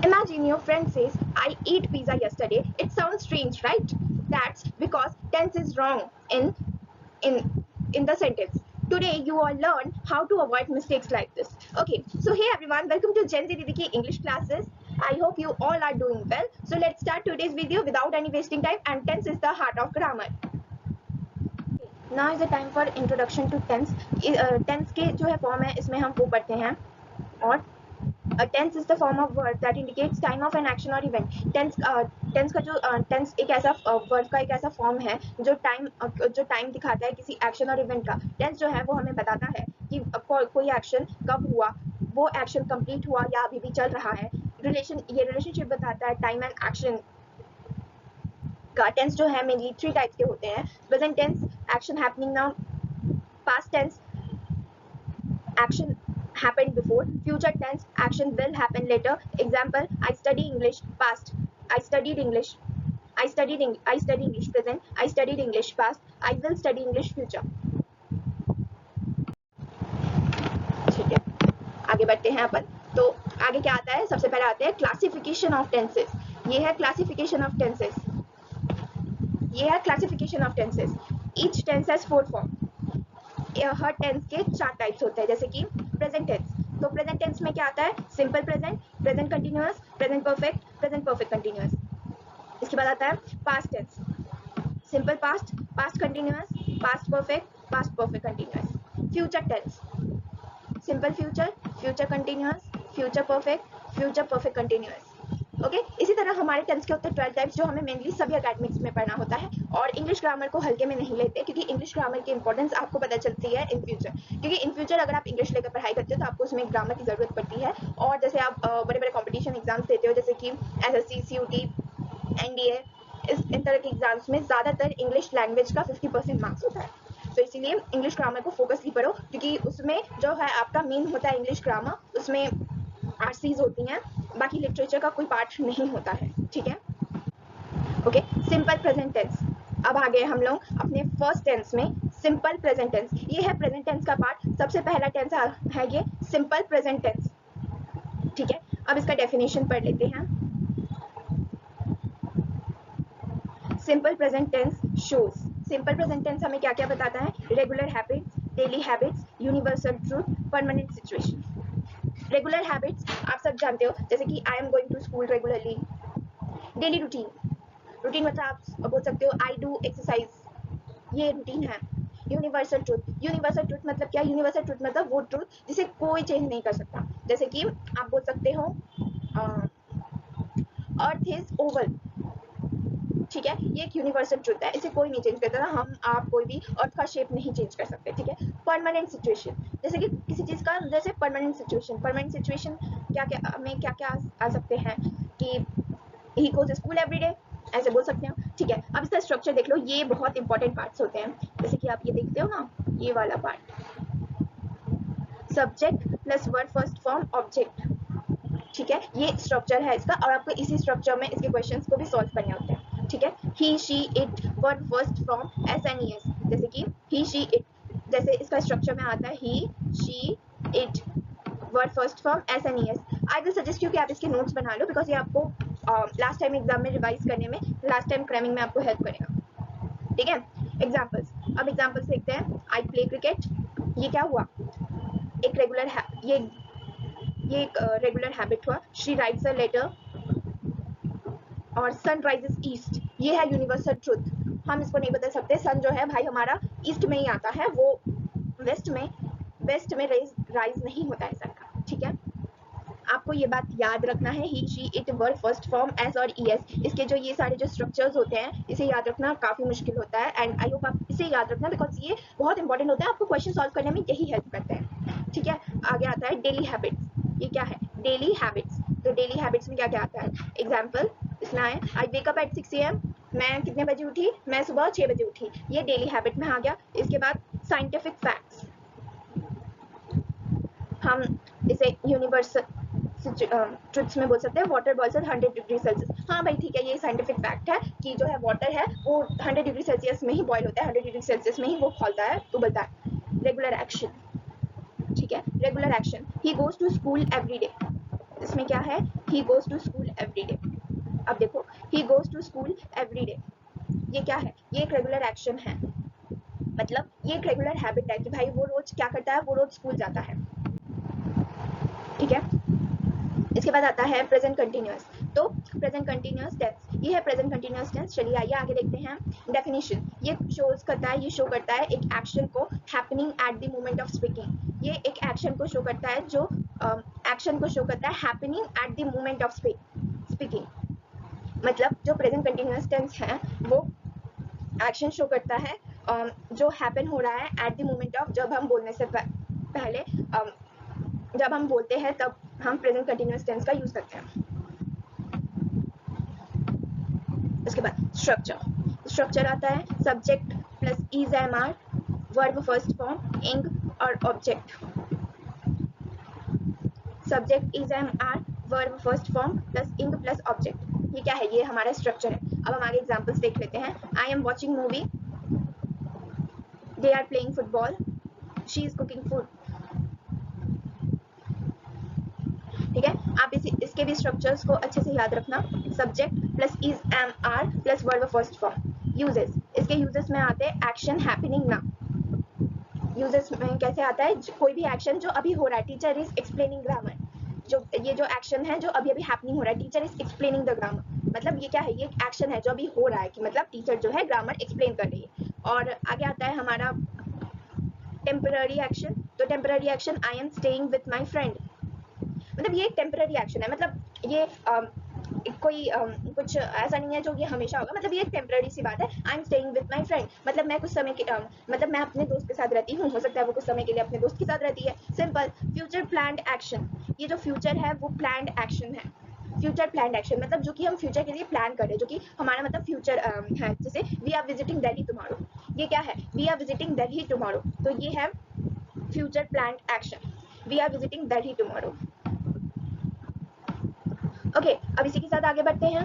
Imagine your friend says, I ate pizza yesterday. It sounds strange, right? That's because tense is wrong in in the sentence. Today you all learn how to avoid mistakes like this. Okay, so hey everyone, welcome to Gen Z Didi ki English classes. I hope you all are doing well. So let's start today's video without any wasting time, and tense is the heart of grammar. Now is the time for introduction to tense. Tense के जो है form है इसमें हम वो पढ़ते हैं और A tense is the form of verb that indicates time of an action or event. Tense का जो tense एक ऐसा verb का एक ऐसा form है जो time दिखाता है किसी action और event का. Tense जो है वो हमें बताता है कि कोई action कब हुआ, वो action complete हुआ या अभी भी चल रहा है. ये relationship बताता है time and action का. Tense जो है mainly 3 types के होते हैं. Present tense, action happening now. Past tense, action happened before. Future tense, action will happen later. Example, I study English. Past, I studied English. I study English. Present, I studied English. Past, I will study English. Future. ठीक है, आगे बढ़ते हैं अपन. तो आगे क्या आता है? सबसे पहले आते हैं क्लासिफिकेशन ऑफ टेंसेस. ये है classification of tenses. Each tense has 4 form. हर टेंस के 4 टाइप्स होते हैं. जैसे कि प्रेजेंट टेंस. तो प्रेजेंट टेंस में क्या आता है? Simple present, present continuous, present perfect continuous. इसके बाद आता है past tense. Simple past, past continuous, past perfect continuous. Future tense. Simple future, future continuous, future perfect continuous. Okay, इसी तरह हमारे टेंस के होते हैं 12 टाइप्स जो हमें मेनली सभी एकेडमिक्स में पढ़ना होता है और इंग्लिश ग्रामर को हल्के में नहीं लेते क्योंकि इंग्लिश ग्रामर की इंपॉर्टेंस आपको पता चलती है इन फ्यूचर. क्योंकि इन फ्यूचर अगर आप इंग्लिश लेकर पढ़ाई करते हो तो आपको उसमें ग्रामर की जरूरत पड़ती है. और जैसे आप बड़े बड़े कॉम्पिटिशन एग्जाम्स देते हो जैसे कि SSC, CUT, NDA, इन तरह के एग्जाम्स में ज़्यादातर इंग्लिश लैंग्वेज का 50% मार्क्स होता है. तो इसीलिए इंग्लिश ग्रामर को फोकसली पढ़ो क्योंकि उसमें जो है आपका मेन होता है इंग्लिश ग्रामर. उसमें RCs होती हैं, बाकी लिटरेचर का कोई पार्ट नहीं होता है. ठीक है, ओके. Simple present tense. अब आ गए हम लोग अपने फर्स्ट टेंस में. सिंपल प्रेजेंट टेंस, ये है प्रेजेंट टेंस का पार्ट. सबसे पहला टेंस है ये सिंपल प्रेजेंट टेंस. ठीक है, अब इसका डेफिनेशन पढ़ लेते हैं. Simple present tense shows. Simple present tense हमें क्या क्या बताता है? Regular habits, daily habits, universal truth, permanent situation. Regular habits आप सब जानते हो जैसे कि I am going to school regularly. Daily routine मतलब आप बोल सकते हो आई डू एक्सरसाइज, ये रूटीन है. यूनिवर्सल ट्रूथ मतलब क्या? यूनिवर्सल ट्रूथ मतलब वो ट्रूथ जिसे कोई चेंज नहीं कर सकता. जैसे कि आप बोल सकते हो अर्थ इज ओवल. ठीक है, ये एक यूनिवर्सल ट्रूथ है, इसे कोई नहीं चेंज करता. हम आप कोई भी अर्थ का शेप नहीं चेंज कर सकते. ठीक है. परमानेंट सिचुएशन, जैसे कि किसी चीज़ का जैसे परमानेंट सिचुएशन क्या क्या में क्या क्या आ सकते हैं कि he goes school every day, ऐसे बोल सकते हो. ठीक है, अब इसका स्ट्रक्चर देख लो. ये बहुत इंपॉर्टेंट पार्ट्स होते हैं. जैसे कि आप ये देखते हो ना, ये वाला part, subject plus verb first form object. ठीक है, ये स्ट्रक्चर है इसका और आपको इसी स्ट्रक्चर में इसके क्वेश्चंस को भी सॉल्व करने होते हैं. ठीक है, he she it verb first form SNES. जैसे कि ही शी इट, जैसे इसका स्ट्रक्चर में आता है he she it word first form SNES. I will suggest you कि आप इसके नोट्स बना लो बिकॉज ये आपको लास्ट टाइम एग्जाम में रिवाइज करने में, लास्ट टाइम क्रैमिंग में आपको हेल्प करेगा. ठीक है, एग्जाम्पल्स. अब एग्जाम्पल्स देखते हैं. आई प्ले क्रिकेट, ये क्या हुआ? एक रेगुलर ये एक रेगुलर हैबिट हुआ. शी राइट्स अ लेटर और सन राइजेस ईस्ट, ये है यूनिवर्सल ट्रूथ. हम इसको नहीं बदल सकते. सन जो है भाई हमारा ईस्ट में ही आता है, वो वेस्ट में राइज नहीं होता है सन का. ठीक है, आपको ये बात याद रखना है. He she it verb first form S और ES. इसके जो ये सारे जो स्ट्रक्चर्स होते हैं इसे याद रखना काफ़ी मुश्किल होता है एंड आई होप आप इसे याद रखना बिकॉज ये बहुत इंपॉर्टेंट होता है. आपको क्वेश्चन सॉल्व करने में यही हेल्प करते हैं. ठीक है, आगे आता है डेली हैबिट्स. ये क्या है? Daily habits. तो डेली हैबिट्स में क्या क्या आता है? एग्जाम्पल इसमें आए, आई वेकअप एट 6 AM. मैं कितने बजे उठी? मैं सुबह 6 बजे उठी. ये डेली हैबिट में आ गया. इसके बाद साइंटिफिक फैक्ट्स, हम इसे यूनिवर्सल ट्रुथ्स में बोल सकते हैं. Water boils at 100 degree Celsius. हाँ भाई ठीक है, ये साइंटिफिक फैक्ट है कि जो है वाटर है वो 100 डिग्री सेल्सियस में ही बॉयल होता है, 100 डिग्री सेल्सियस में ही वो खौलता है, उबलता है. Regular action. ठीक है, regular action, he goes to school every day. इसमें क्या है, he goes to school every day. अब देखो he goes to school every day, ये क्या है, ये एक रेगुलर एक्शन है, मतलब ये एक रेगुलर हैबिट है कि भाई वो रोज क्या करता है, वो रोज स्कूल जाता है। ठीक है, इसके बाद आता है प्रेजेंट कंटिन्यूअस। तो प्रेजेंट कंटिन्यूअस टेंस, ये है प्रेजेंट कंटिन्यूअस टेंस। चलिए आइए आगे देखते हैं डेफिनेशन। ये शोज करता है, ये शो करता है एक एक्शन को happening at the moment of speaking. ये एक एक्शन को शो करता है, जो एक्शन को शो करता है happening at the moment of speaking. मतलब जो प्रेजेंट कंटिन्यूअस टेंस है वो एक्शन शो करता है जो हैपन हो रहा है एट द मोमेंट ऑफ, जब हम बोलने से पहले, जब हम बोलते हैं तब हम प्रेजेंट कंटिन्यूअस टेंस का यूज करते हैं। उसके बाद स्ट्रक्चर। स्ट्रक्चर आता है subject plus is am are, verb first form, ing और object. Subject is am are, verb first form plus ing plus object. ये क्या है, ये हमारा स्ट्रक्चर है। अब हम आगे एग्जांपल्स देख लेते हैं। I am watching movie, they are playing football, she is cooking food. ठीक है, आप इसके भी स्ट्रक्चर्स को अच्छे से याद रखना। Subject plus is am are plus verb first form. Uses, इसके यूजेस में आते हैं एक्शन हैपनिंग नाउ। यूजेस में कैसे आता है, कोई भी एक्शन जो अभी हो रहा है, टीचर इज एक्सप्लेनिंग ग्रामर, जो ये जो एक्शन है जो अभी अभी हैपनिंग हो रहा है, teacher is explaining the grammar, मतलब ये क्या है, ये एक एक्शन है जो अभी हो रहा है, कि मतलब टीचर जो है ग्रामर एक्सप्लेन कर रही है। और आगे आता है हमारा टेम्पररी एक्शन। तो temporary action, I am staying with my friend, मतलब ये एक टेम्पररी एक्शन है, मतलब ये कोई कुछ ऐसा नहीं है जो ये हमेशा होगा, मतलब ये एक टेम्पररी सी बात है। I am staying with my friend, मतलब मैं कुछ समय के मतलब मैं अपने दोस्त के साथ रहती हूँ, हो सकता है वो कुछ समय के लिए अपने दोस्त के साथ रहती है। सिंपल। फ्यूचर प्लान्ड एक्शन, ये जो फ्यूचर है वो प्लान्ड एक्शन है। फ्यूचर प्लान्ड एक्शन मतलब जो कि हम फ्यूचर के लिए प्लान कर रहे हैं, जो कि हमारा मतलब फ्यूचर है। जैसे we are visiting Delhi tomorrow, ये क्या है, we are visiting Delhi tomorrow, तो ये है future planned action, we are visiting Delhi tomorrow. Okay, अब इसी के साथ आगे बढ़ते हैं।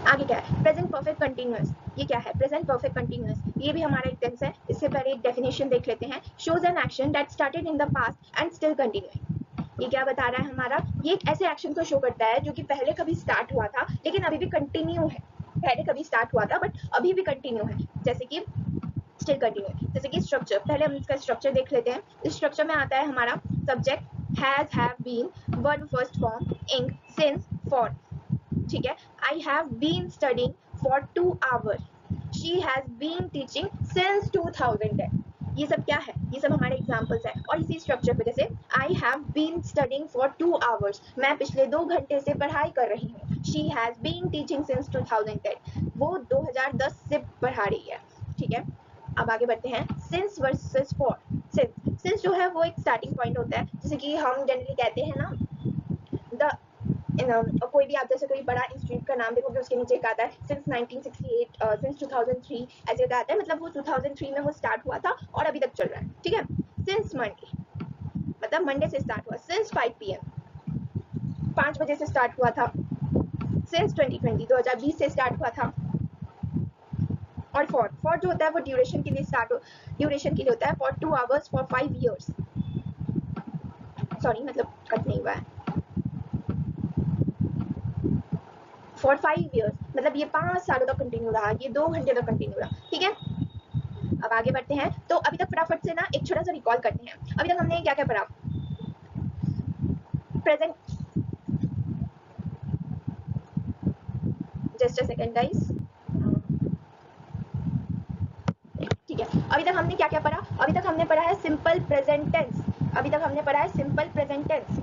आगे क्या है, प्रेजेंट परफेक्ट कंटिन्यूअस। ये क्या है, प्रेजेंट परफेक्ट कंटिन्यूअस, ये भी हमारा एक टेंस है। इससे पहले एक डेफिनेशन देख लेते हैं। Shows an action that started in the past and still continuing. ये क्या बता रहा है हमारा, ये एक ऐसे एक्शन को शो करता है जो कि पहले कभी स्टार्ट हुआ था लेकिन अभी भी कंटिन्यू है। पहले कभी स्टार्ट हुआ था बट अभी भी कंटिन्यू है, जैसे कि स्टिल कंटिन्यू। जैसे कि स्ट्रक्चर, पहले हम इसका स्ट्रक्चर देख लेते हैं। इस स्ट्रक्चर में आता है हमारा subject has, have, been, verb first form, ing, since, for. ठीक है, I have been studying for 2 hours, she has been teaching since 2010। ये सब क्या है, ये सब हमारे एग्जाम्पल्स हैं। और इसी स्ट्रक्चर पे जैसे I have been studying for 2 hours, मैं पिछले 2 घंटे से पढ़ाई कर रही हूँ। She has been teaching since 2010, वो 2010 से पढ़ा रही है। ठीक है, अब आगे बढ़ते हैं। Since versus for. सिंस जो है वो एक स्टार्टिंग पॉइंट होता है, जैसे कि हम जनरली कहते हैं ना, द कोई भी आप जैसे कोई बड़ा इंस्टीट्यूट का नाम देखोगे उसके नीचे आता है सिंस 1968, सिंस 2003, ऐसे आता है, मतलब वो 2003 में वो स्टार्ट हुआ था और अभी तक चल रहा है। ठीक है, सिंस मंडे, मतलब मंडे से स्टार्ट हुआ। सिंस 5 PM, 5 बजे से स्टार्ट हुआ था। सिंस 2020, 2020 से स्टार्ट हुआ था। और फॉर जो होता है वो ड्यूरेशन के लिए ड्यूरेशन के लिए होता है। For 2 hours, for 5 years, sorry मतलब कट नहीं हुआ है, फॉर 5 years, मतलब ये 5 सालों तक कंटिन्यू रहा, ये 2 घंटे तक कंटिन्यू रहा। ठीक है, अब आगे बढ़ते हैं। तो अभी तक फटाफट से ना एक छोटा सा रिकॉल करते हैं। अभी तक हमने क्या क्या पढ़ा, present, just a second guys. ठीक है, अभी तक हमने क्या क्या पढ़ा, अभी तक हमने पढ़ा है सिंपल प्रेजेंट टेंस, अभी तक हमने पढ़ा है सिंपल प्रेजेंट टेंस,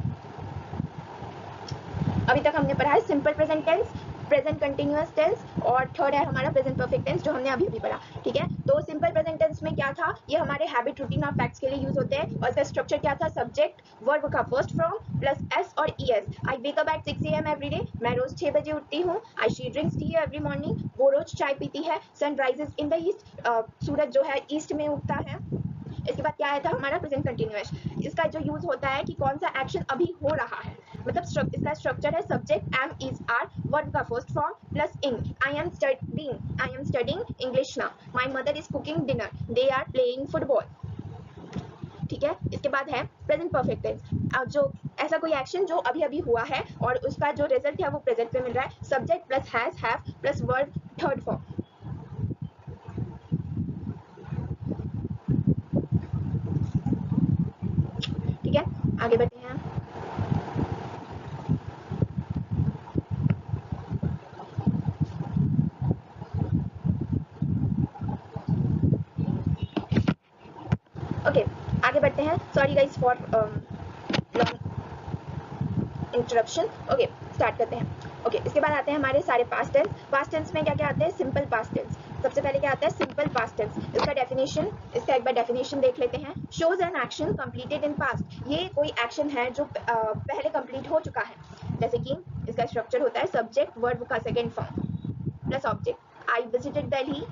अभी तक हमने पढ़ा है simple present tense, present continuous tense, और थर्ड है हमारा प्रेजेंट परफेक्ट टेंस जो हमने अभी अभी पढ़ा। ठीक है, तो सिंपल प्रेजेंट टेंस में क्या था, ये हमारे हैबिट, रूटीन और फैक्ट्स के लिए यूज होते हैं। और इसका स्ट्रक्चर क्या था, सब्जेक्ट, वर्ब का फर्स्ट फॉर्म प्लस एस और ES. I wake up at 6 AM every day, मैं रोज 6 बजे उठती हूँ। I she drinks tea every morning, वो रोज चाय पीती है। Sun rises in the east, सूरज जो है ईस्ट में उगता है। इसके बाद क्या आया था हमारा प्रेजेंट कंटिन्यूअस। इसका जो यूज होता है कि कौन सा एक्शन अभी हो रहा है, मतलब इसका स्ट्रक्चर है subject am is are, verb का first form plus ing, I am studying English now, my mother is cooking dinner, they are playing football. ठीक है, इसके बाद है प्रेजेंट परफेक्ट टेंस। जो ऐसा कोई एक्शन जो अभी अभी हुआ है और उसका जो रिजल्ट है वो प्रेजेंट में मिल रहा है, subject plus has have plus verb third form. ठीक है, आगे बढ़ते हैं। ओके, आगे बढ़ते हैं। Sorry guys for long interruption. Okay, start करते हैं। ओके, इसके बाद आते हैं हमारे सारे पास्ट टेंस। पास्ट टेंस में क्या क्या आते हैं? Simple past tense. सबसे पहले क्या आता है? Simple past tense. इसका डेफिनेशन, इसका एक बार डेफिनेशन देख लेते हैं। Shows an action completed in past. ये कोई एक्शन है जो पहले कंप्लीट हो चुका है। जैसे कि इसका स्ट्रक्चर होता है सब्जेक्ट वर्ब का second form plus object. I visited Delhi,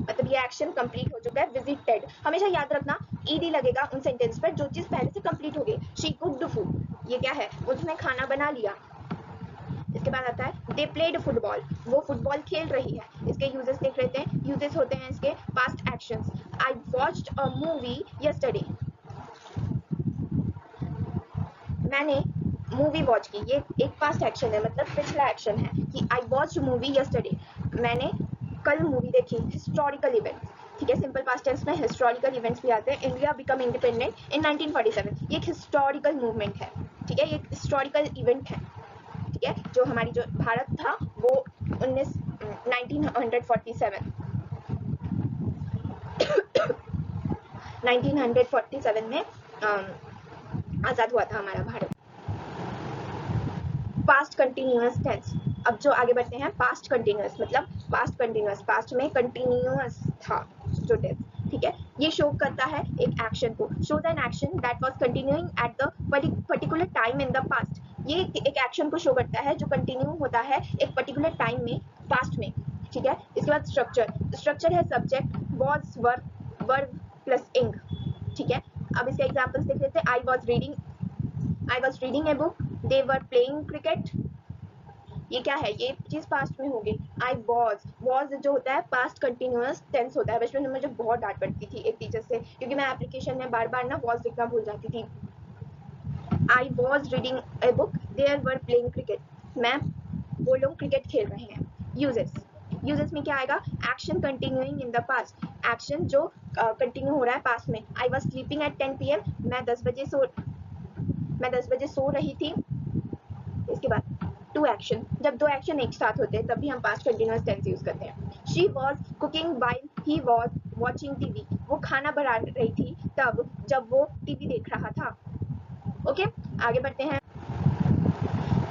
मतलब ये एक्शन कंप्लीट हो चुका है। विजिटेड, हमेशा याद रखना ईडी लगेगा उन सेंटेंस पर जो चीज पहले से कंप्लीट हो गई। शी कुक्ड फूड, ये क्या है? उसने खाना बना लिया। इसके बाद आता है दे प्लेड फुटबॉल, वो फुटबॉल खेल रही है। इसके यूजेस देख लेते हैं। यूजेस होते हैं इसके past actions. I watched a movie yesterday, मैंने मूवी वॉच की। ये एक पास्ट एक्शन है, मतलब पिछला एक्शन है कि आई वॉच्ड मूवी यस्टरडे, मैंने कल मूवी देखी। हिस्टोरिकल इवेंट्स, ठीक है, सिंपल पास्ट टेंस में हिस्टोरिकल इवेंट्स भी आते हैं। इंडिया बिकम इंडिपेंडेंट इन 1947, ये एक हिस्टोरिकल मूवमेंट है। ठीक है, ये एक हिस्टोरिकल इवेंट है। ठीक है, जो हमारी जो भारत था वो 1947 में आज़ाद हुआ था हमारा भारत। Past continuous tense. अब जो आगे बढ़ते हैं, पास्ट कंटिन्यूअस मतलब पास्ट कंटिन्यूअस, पास्ट में कंटिन्यूअस था जो टेंस। ठीक है, ये शो करता है एक एक्शन को। Shows an action that was continuing at the particular time in the past. ये एक एक्शन को शो करता है जो कंटिन्यू होता है एक पर्टिकुलर टाइम में, पास्ट में। ठीक है, इसके बाद स्ट्रक्चर। स्ट्रक्चर है subject was verb verb plus इंग। ठीक है, अब इसके एग्जांपल्स देख लेते हैं। आई was reading a book, they were playing cricket. ये क्या है? ये चीज पास्ट में होगी। आई वॉज जो होता है पास्ट कंटिन्यूअस टेंस होता है। बचपन में मुझे बहुत डांट पड़ती थी एक टीचर से, क्योंकि मैं एप्लीकेशन में बार बार ना वॉज लिखना भूल जाती थी। I was reading a book, there were playing cricket, मैं, वो लोग क्रिकेट खेल रहे हैं। यूजेस में क्या आएगा? Action continuing in the past, action जो कंटिन्यू हो रहा है पास्ट में। I was sleeping at 10 PM, मैं 10 बजे सो रही थी। इसके बाद टू एक्शन, जब दो एक्शन एक साथ होते हैं तब भी हम पास्ट कंटिन्यूअस टेंस यूज करते हैं। She was cooking while he was watching TV, वो खाना बना रही थी तब जब वो टीवी देख रहा था। ओके, आगे बढ़ते हैं।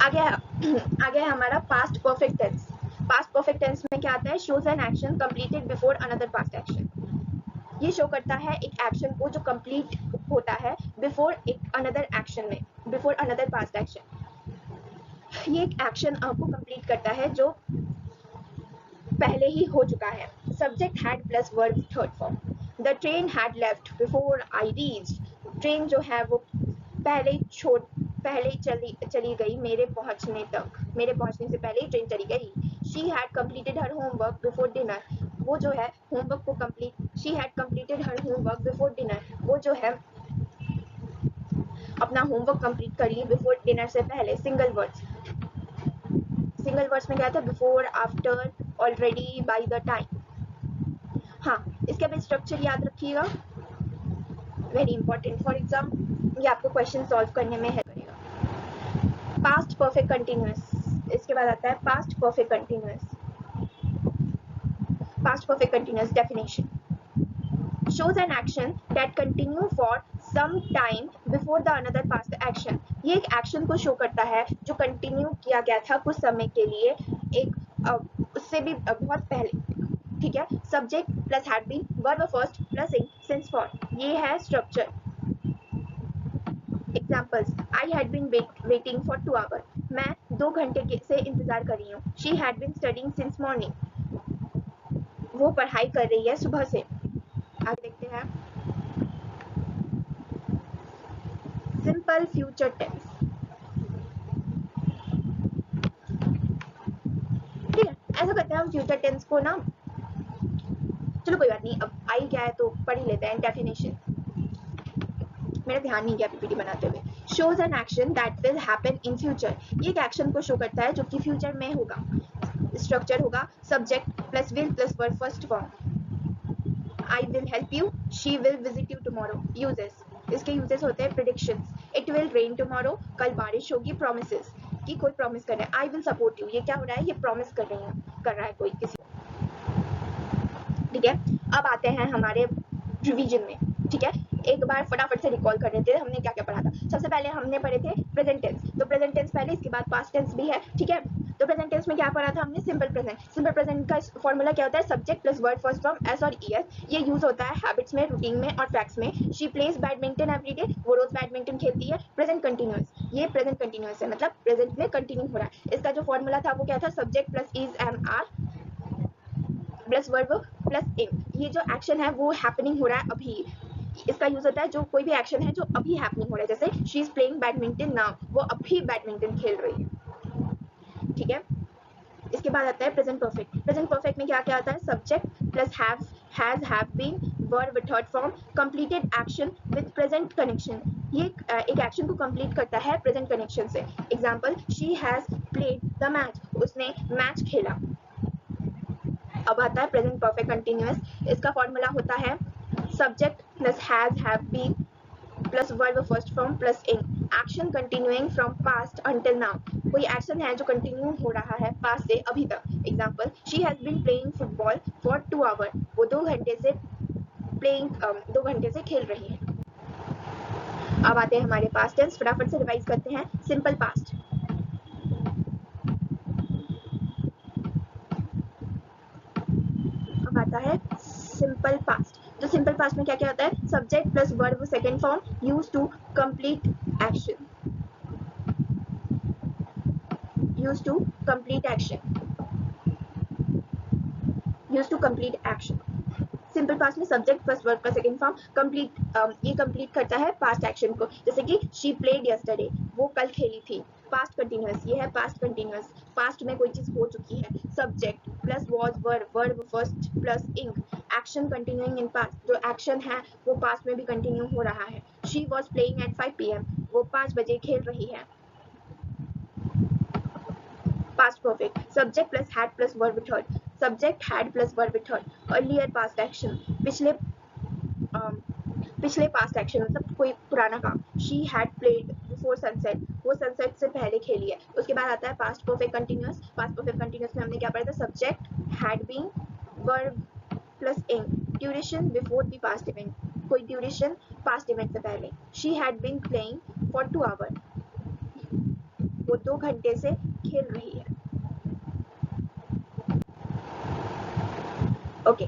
आगे आगे है हमारा past perfect tense. Past perfect tense में क्या आता है? Shows an action completed before another past action. ये शो करता है एक एक्शन को जो कंप्लीट होता है बिफोर एक अनदर एक्शन में, बिफोर अनदर पास्ट एक्शन। ये एक एक्शन आपको कंप्लीट करता है जो पहले ही हो चुका है। Subject had plus verb third form. The train had left before I reached, train जो है वो पहले चली गई मेरे पहुंचने तक, मेरे पहुंचने से पहले ही ट्रेन चली गई। She had completed her homework before dinner, वो जो है होमवर्क को complete, she had completed her homework before dinner, वो जो है अपना होमवर्क कंप्लीट कर ली बिफोर डिनर से पहले। सिंगल वर्ड्स में क्या था? Before, after, already, by the time. हाँ, इसका भी स्ट्रक्चर याद रखिएगा, वेरी इंपॉर्टेंट फॉर एग्जाम, ये आपको क्वेश्चन सॉल्व करने में हेल्प करेगा। पास्ट परफेक्ट कंटिन्यूअस, इसके बाद आता है past perfect continuous. Past perfect continuous definition, shows an action that continue for some time before the another past action। ये एक एक्शन को शो करता है जो कंटिन्यू किया गया था कुछ समय के लिए, एक उससे भी बहुत पहले। ठीक है, subject plus had been, verb first plus in, since for, ये है structure. Examples, I had been waiting for 2 hour, मैं 2 घंटे से इंतजार कर रही हूँ। She had been studying since morning, वो पढ़ाई कर रही है सुबह से। आगे देखते हैं सिंपल फ्यूचर टेंस। ठीक है, ऐसा करते हैं हम फ्यूचर टेंस को ना, चलो कोई बात नहीं, अब आई क्या है तो पढ़ ही लेते हैं। डेफिनेशन, मेरा ध्यान नहीं गया पीपीटी बनाते हुए। shows an action that will happen in future. ये एक एक्शन को शो करता है जो कि फ्यूचर में होगा. स्ट्रक्चर होगा subject plus will plus verb first form. I will help you, she will visit you tomorrow. Uses, इसके यूजेस होते हैं predictions. It will rain tomorrow, कल बारिश होगी. प्रोमिसेस, कि कोई प्रॉमिस कर रहा है. आई विल सपोर्ट यू, ये क्या हो रहा है, ये प्रॉमिस कर रहा है कोई किसी. ठीक है, अब आते हैं हमारे रिवीजन में. ठीक है, एक बार फटाफट से रिकॉल कर लेते हैं हमने क्या क्या पढ़ा था. सबसे पहले हमने पढ़े थे प्रेजेंट टेंस. तो प्रेजेंट टेंस पहले, इसके बाद पास्ट टेंस भी है. ठीक है, तो प्रेजेंट टेंस में क्या पढ़ा था हमने, सिंपल प्रेजेंट. सिंपल प्रेजेंट का फॉर्मूला क्या होता है, subject plus verb first form S और ईएस. ये यूज होता है हैबिट्स में, रूटीन में और फैक्ट्स में. शी प्लेज बैडमिंटन एवरीडे, वो रोज बैडमिंटन खेलती है. प्रेजेंट कंटिन्यूअस, ये प्रेजेंट कंटिन्यूअस है, मतलब प्रेजेंट में कंटिन्यू हो रहा है. इसका जो फॉर्मूला था वो क्या था, subject plus is am are plus verb plus ing. ये जो एक्शन है वो हैपनिंग हो रहा है अभी. इसका यूज होता है जो कोई भी एक्शन है जो अभी हैपनिंग हो रहा है. जैसे she is playing badminton now, वो अभी बैडमिंटन खेल रही है. ठीक है, इसके बाद आता है प्रेजेंट परफेक्ट. प्रेजेंट परफेक्ट में क्या क्या आता है, subject plus have, has, have been, verb third form, completed action with present connection. ये एक एक्शन को कंप्लीट करता है प्रेजेंट कनेक्शन से. Example, she has played the match, उसने मैच खेला. अब आता है प्रेजेंट परफेक्ट कंटिन्यूअस. इसका फॉर्मूला होता है subject plus has, have been plus verb first form plus in. Action continuing from past until now. कोई एक्शन है जो कंटिन्यू हो रहा है पास्ट से अभी तक. Example, she has been playing football for 2 hour, वो 2 घंटे से 2 घंटे से खेल रही है. अब आते हैं हमारे पास्ट टेंस. फटाफट से रिवाइज करते हैं. सिंपल पास्ट, अब आता है सिंपल पास्ट. तो सिंपल पास्ट में क्या क्या होता है, subject plus verb second form use to complete action, use to complete action, use to complete action. Simple past में सब्जेक्ट प्लस वर्ब का सेकंड फॉर्म कंप्लीट, ये कंप्लीट करता है पास्ट एक्शन को. जैसे कि शी प्लेड यस्टरडे, वो कल खेली थी. पास्ट कंटिन्यूअस, ये है पास्ट कंटिन्यूअस, पास्ट में कोई चीज हो चुकी है. Subject plus was verb, verb first plus इंग. एक्शन कंटिन्यूइंग इन पास्ट, जो एक्शन है वो पास्ट में भी कंटिन्यू हो रहा है. She was playing at 5 PM, वो 5 बजे खेल रही है. Past perfect, subject plus had plus verb third, subject had plus verb third. Earlier past action, पिछले पास्ट एक्शन मतलब कोई पुराना काम. She had played before sunset, वो सनसेट से पहले खेली है. उसके बाद आता है past perfect continuous. Past perfect continuous में हमने क्या पढ़ा था, subject had been, verb plus in. Duration before the past event, कोई ड्यूरेशन पास्ट इवेंट से पहले. She had been playing for 2 hour, वो 2 घंटे से खेल रही है. ओके,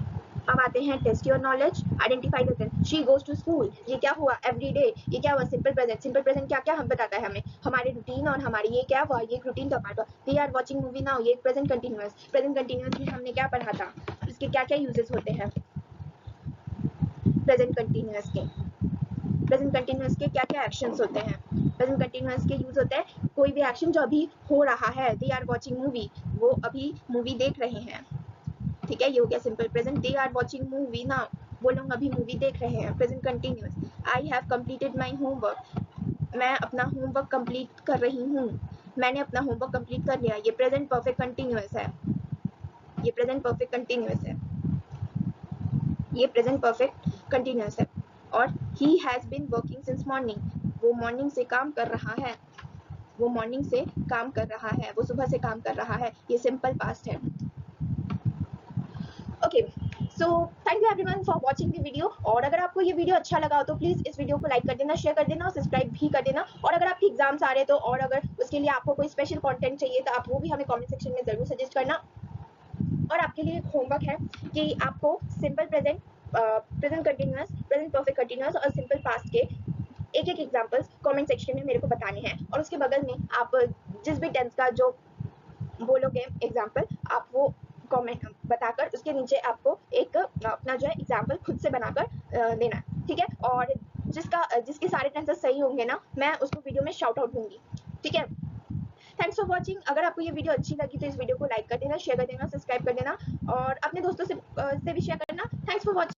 अब आते हैं टेस्ट योर नॉलेज. आइडेंटिफाई करते हैं. शी गोज टू स्कूल, ये क्या हुआ, एवरीडे, ये क्या हुआ, सिंपल प्रेजेंट. सिंपल प्रेजेंट क्या क्या हम बताता है हमें, हमारे रूटीन और हमारी ये क्या हुआ, ये रूटीन का पार्ट हुआ. They are watching movie now, ये प्रेजेंट कंटिन्यूअस. प्रेजेंट कंटिन्यूअस में हमने क्या पढ़ा था, इसके क्या क्या यूजेस होते हैं प्रेजेंट कंटिन्यूअस के. प्रेजेंट कंटिन्यूअस के क्या क्या एक्शंस होते हैं. प्रेजेंट कंटिन्यूअस के यूज होते हैं कोई भी एक्शन जो अभी हो रहा है. दे आर वॉचिंग मूवी, वो अभी मूवी देख रहे हैं. ठीक है, ये हो गया simple present. They are watching movie now, वो लोग अभी मूवी देख रहे हैं. Present continuous. I have completed my homework, मैं अपना होमवर्क कंप्लीट कर रही हूँ, मैंने अपना होमवर्क कंप्लीट कर लिया. ये प्रेजेंट परफेक्ट कंटिन्यूअस है, ये प्रेजेंट परफेक्ट कंटिन्यूअस है, ये प्रेजेंट परफेक्ट कंटिन्यूअस है. और he has been working since morning, वो मॉर्निंग से काम कर रहा है, वो मॉर्निंग से काम कर रहा है, वो सुबह से काम कर रहा है. ये सिंपल पास्ट है. Okay, so thank you everyone for watching the video. और अगर आपको ये वीडियो अच्छा लगा हो तो प्लीज़ इस वीडियो को लाइक कर देना, शेयर कर देना और सब्सक्राइब भी कर देना. और अगर आपके एग्जाम्स आ रहे हैं तो, और अगर उसके लिए आपको कोई स्पेशल कंटेंट चाहिए तो आप वो भी हमें कमेंट सेक्शन में ज़रूर सजेस्ट करना. और आपके लिए एक होमवर्क है कि आपको simple present, present continuous, present perfect continuous और सिंपल पास्ट के एक एक एग्जाम्पल्स कमेंट सेक्शन में मेरे को बताने हैं. और उसके बगल में आप जिस भी टेंस का जो बोलोगे एग्जाम्पल, आप वो कमेंट बताकर उसके नीचे आपको एक अपना जो है एग्जाम्पल खुद से बनाकर देना. ठीक है, और जिसके सारे टेंसेस सही होंगे ना, मैं उसको वीडियो में शाउट आउट दूंगी. ठीक है, थैंक्स फॉर वॉचिंग. अगर आपको ये वीडियो अच्छी लगी तो इस वीडियो को लाइक कर देना, शेयर कर देना, सब्सक्राइब कर देना और अपने दोस्तों से भी शेयर करना. Thanks for watching.